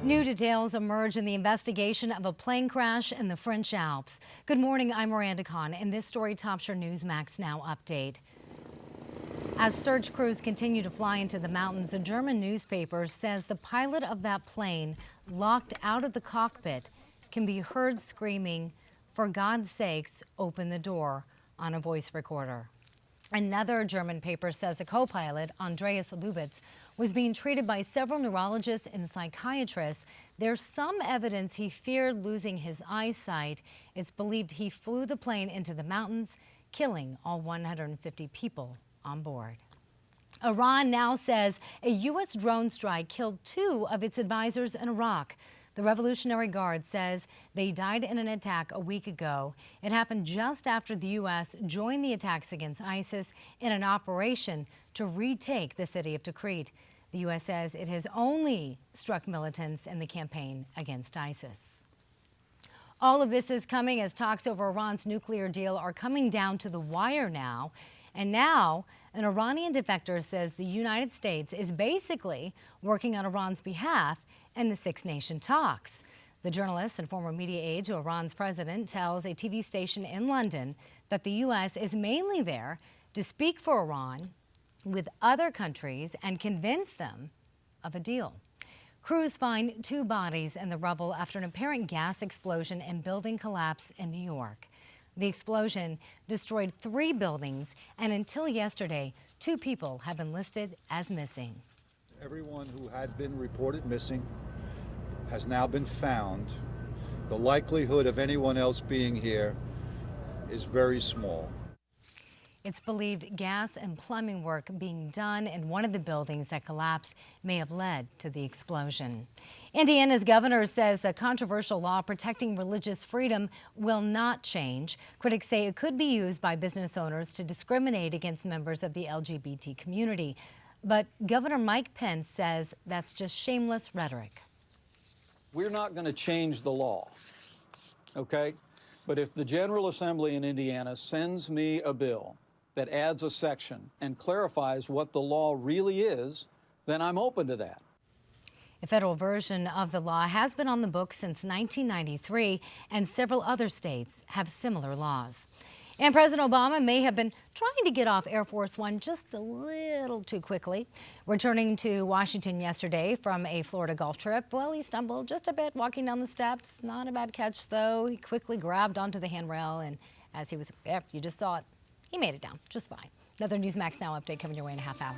New details emerge in the investigation of a plane crash in the French Alps. Good morning, I'm Miranda Khan, and this story tops your Newsmax Now update. As search crews continue to fly into the mountains, a German newspaper says the pilot of that plane, locked out of the cockpit, can be heard screaming, "For God's sakes, open the door," on a voice recorder. Another German paper says a co-pilot, Andreas Lubitz, was being treated by several neurologists and psychiatrists. There's some evidence he feared losing his eyesight. It's believed he flew the plane into the mountains, killing all 150 people on board. Iran now says a U.S. drone strike killed 2 of its advisors in Iraq. The Revolutionary Guard says they died in an attack a week ago. It happened just after the U.S. joined the attacks against ISIS in an operation to retake the city of Tikrit. The U.S. says it has only struck militants in the campaign against ISIS. All of this is coming as talks over Iran's nuclear deal are coming down to the wire now. And now, an Iranian defector says the United States is basically working on Iran's behalf in the six-nation talks. The journalist and former media aide to Iran's president tells a TV station in London that the U.S. is mainly there to speak for Iran with other countries and convince them of a deal. Crews find 2 bodies in the rubble after an apparent gas explosion and building collapse in New York. The explosion destroyed 3 buildings, and until yesterday, 2 people have been listed as missing. Everyone who had been reported missing has now been found. The likelihood of anyone else being here is very small. It's believed gas and plumbing work being done in one of the buildings that collapsed may have led to the explosion. Indiana's governor says a controversial law protecting religious freedom will not change. Critics say it could be used by business owners to discriminate against members of the LGBT community. But Governor Mike Pence says that's just shameless rhetoric. We're not going to change the law, okay? But if the General Assembly in Indiana sends me a bill that adds a section and clarifies what the law really is, then I'm open to that. A federal version of the law has been on the books since 1993, and several other states have similar laws. And President Obama may have been trying to get off Air Force One just a little too quickly. Returning to Washington yesterday from a Florida golf trip, well, he stumbled just a bit walking down the steps. Not a bad catch, though. He quickly grabbed onto the handrail, and as he was, you just saw it, he made it down just fine. Another Newsmax Now update coming your way in a half hour.